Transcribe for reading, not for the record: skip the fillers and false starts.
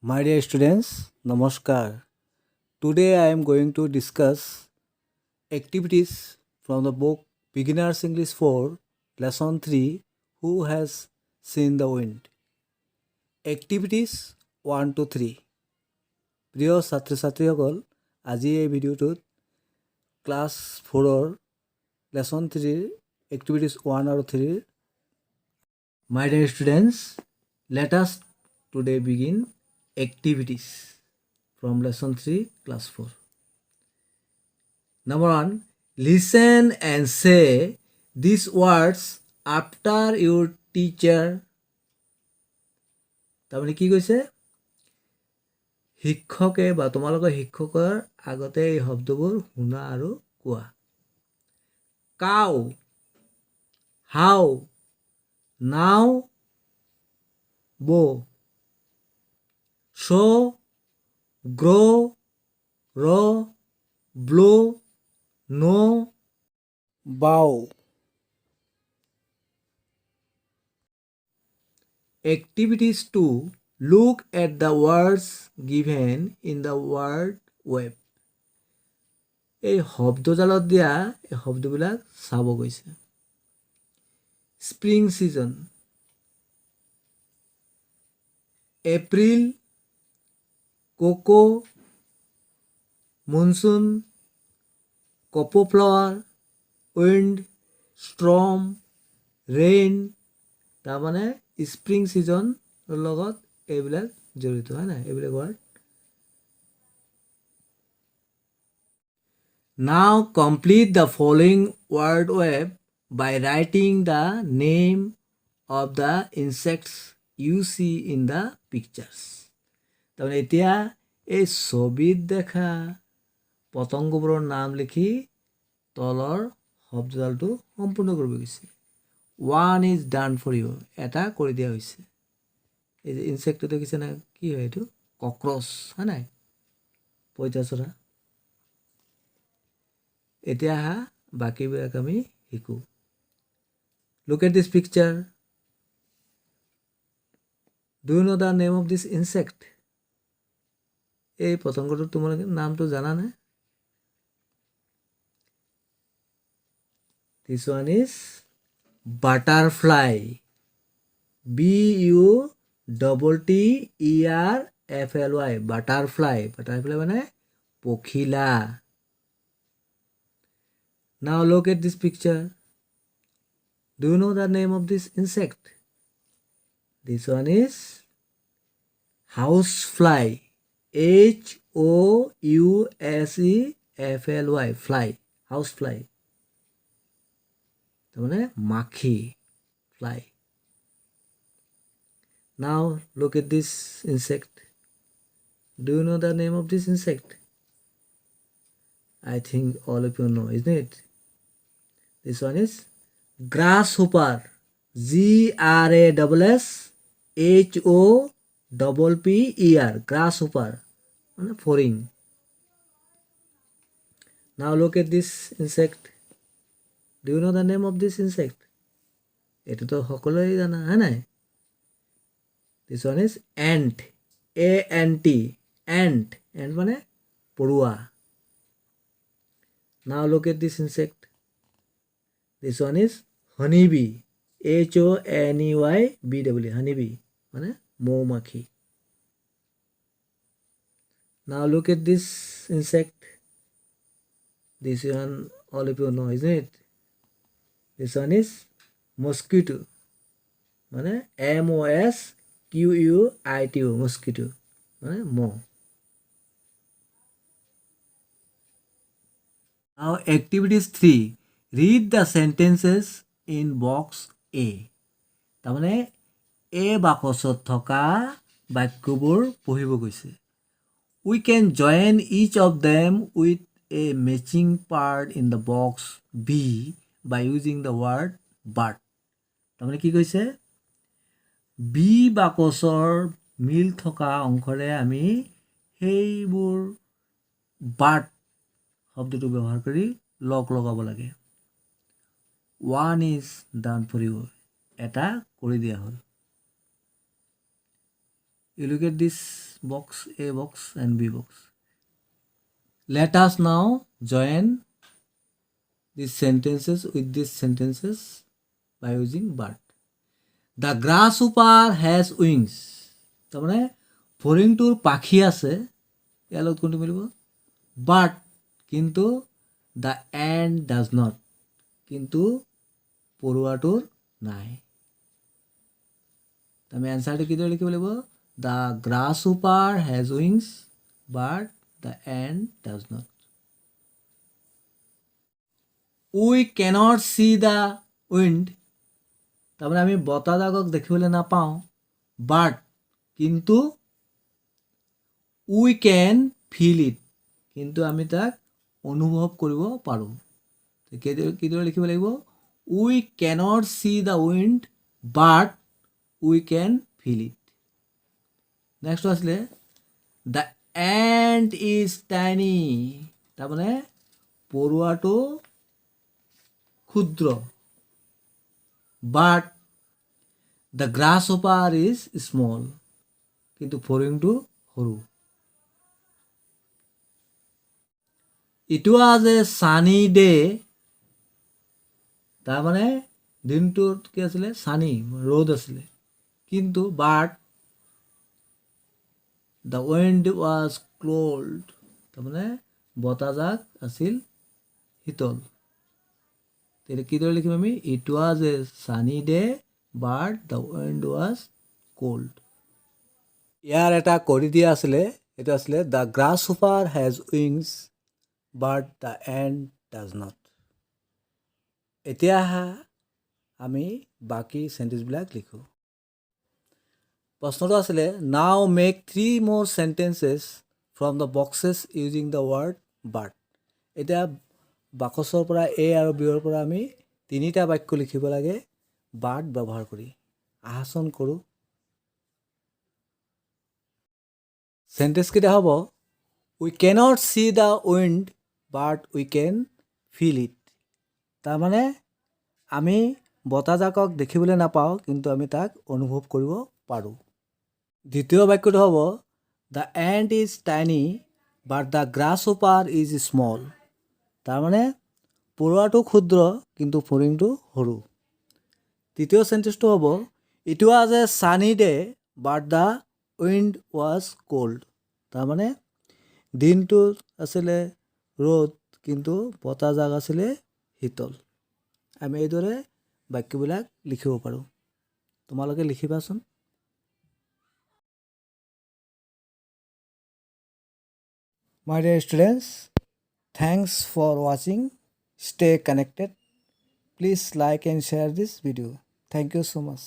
My dear students, Namaskar. Today I am going to discuss activities from the book Beginners English 4, Lesson 3 Who Has Seen the Wind? Activities 1 to 3. প্ৰিয় ছাত্ৰ ছাত্ৰীসকল, আজি এই ভিডিঅ'টোত class 4ৰ lesson 3ৰ activities 1 আৰু 3ৰ My dear students, let us today begin activities from lesson 3 class 4. Number 1, listen and say these words after your teacher. তাৰমানে কি কৈছে, শিক্ষকে বা তোমালোকৰ শিক্ষকৰ আগতে এই শব্দবোৰ শুনা আৰু কোৱা। কাউ, হাউ, নাও, বো, show, grow, row, blow, know, bow. Activities 2. Look at the words given in the word web. এই শব্দজালত দিয়া এই শব্দবিলাক চাব গৈছে। Spring season, April, cuckoo, monsoon, কপো ফ্লাৱাৰ, উইণ্ড, ষ্ট্ৰম, ৰেইন। তাৰমানে স্প্ৰিং সিজনৰ লগত এইবিলাক জড়িত, হয় নাই এইবিলাক word. Now complete the following word web by writing the name of the insects you see in the pictures. তাৰমানে এতিয়া এই ছবিত দেখা পতংগবোৰৰ নাম লিখি তলৰ শব্দজালটো সম্পূৰ্ণ কৰিব গৈছে। 1 is done for you, এটা কৰি দিয়া হৈছে। এই যে ইনচেক্টটো দেখিছে না, কি হয় এইটো? কক্ৰচ, হয় নাই, পঁইতাচোৰা। এতিয়া হা বাকীবিলাক আমি শিকোঁ। Look at this picture. Do you know the name of this insect? এই পতংগটোৰ তোমালোকে নামটো জানানে? This one is butterfly. BUTTERFLY, butterfly. Butterfly মানে পখিলা। Now look at this picture. Do you know the name of this insect? This one is housefly. HOUSEFLY, fly, housefly. তাৰমানে মাখি, fly. Now look at this insect. Do you know the name of this insect? I think all of you know, isn't it? This one is grasshopper. GRASSHOPPER, grasshopper, ফৰিং। Now look at this insect. Do you know the name of this insect? এইটোতো সকলোৱে জানা, হয় নাই? This one is ant. ANT, ant, ant মানে পৰুৱা। Now look at this insect. This one is honeybee. HONEYBEE, honeybee মানে মৌমাখি। Now look at this insect. This one all of you know, isn't it? This one is mosquito মানে MOSQUITO, mosquito মানে মহ। Now activities 3. Read the sentences in box A. তাৰমানে এ বাকচত থকা বাক্যবোৰ পঢ়িব গৈছে। We can join each of them with a matching part in the box B by using the word but. তাৰমানে কি কৈছে, বি বাকচৰ মিল থকা অংশৰে আমি সেইবোৰ বাট শব্দটো ব্যৱহাৰ কৰি লগ লগাব লাগে। 1 is done for you, এটা কৰি দিয়া হ'ল। You look at this box, A box and B box. Let us now join these sentences with these sentences by using but. The grasshopper has wings. তাৰমানে ফৰিংটোৰ পাখি আছে, ইয়াৰ লগত কোনটো মিলিব? বাট কিন্তু দ্য এণ্ড ডাজ নট, কিন্তু পৰুৱাটোৰ নাই। আমি এনচাৰটো কিদৰে লিখিব লাগিব? The grasshopper has wings but the ant does not. We cannot see the wind, তাৰমানে আমি বতাহজাকক দেখিবলৈ নাপাওঁ, বাট কিন্তু উই কেন ফিল ইট, কিন্তু আমি তাক অনুভৱ কৰিব পাৰোঁ। কিদৰে লিখিব লাগিব? We cannot see the wind but we can feel it. Next আছিলে দ্য এণ্ট ইজ টাইনি, তাৰমানে পৰুৱাটো ক্ষুদ্ৰ, but the grasshopper is small, কিন্তু ফৰিংটো সৰু। It was a sunny day, তাৰমানে দিনটোত কি আছিলে? ছানি, ৰ'দ আছিলে, কিন্তু বাট দ্য উইণ্ড ৱাজ কোল্ড, তাৰমানে বতাহজাক আছিল শীতল। তেতিয়া কিদৰে লিখিম আমি? It was a sunny day but the wind was cold. ইয়াৰ এটা কৰি দিয়া আছিলে, এইটো আছিলে the grasshopper has wings but the ant does not. এতিয়া আমি বাকী চেণ্টেঞ্চবিলাক লিখোঁ। প্ৰশ্নটো আছিলে now make 3 more sentences from the boxes using the word but। এতিয়া বাকচৰ পৰা এ আৰু বিৰ পৰা আমি 3টা বাক্য লিখিব লাগে বাট ব্যৱহাৰ কৰি। আহাচন কৰোঁ। চেণ্টেঞ্চ কেইটা হ'ব? We cannot see the wind but we can feel it, তাৰমানে আমি বতাহজাকক দেখিবলৈ নাপাওঁ, কিন্তু আমি তাক অনুভৱ কৰিব পাৰোঁ। দ্বিতীয় বাক্যটো হ'ব the ant is tiny but the grasshopper is small, তাৰমানে পৰুৱাটো ক্ষুদ্ৰ কিন্তু ফৰিংটো সৰু। তৃতীয় চেণ্টেঞ্চটো হ'ব it was a sunny day but the wind was cold, তাৰমানে দিনটোত আছিলে ৰ'দ কিন্তু বতাহজাক আছিলে শীতল। আমি এইদৰে বাক্যবিলাক লিখিব পাৰোঁ। তোমালোকে লিখিবাচোন। My dear students, thanks for watching. Stay connected. Please like and share this video. Thank you so much.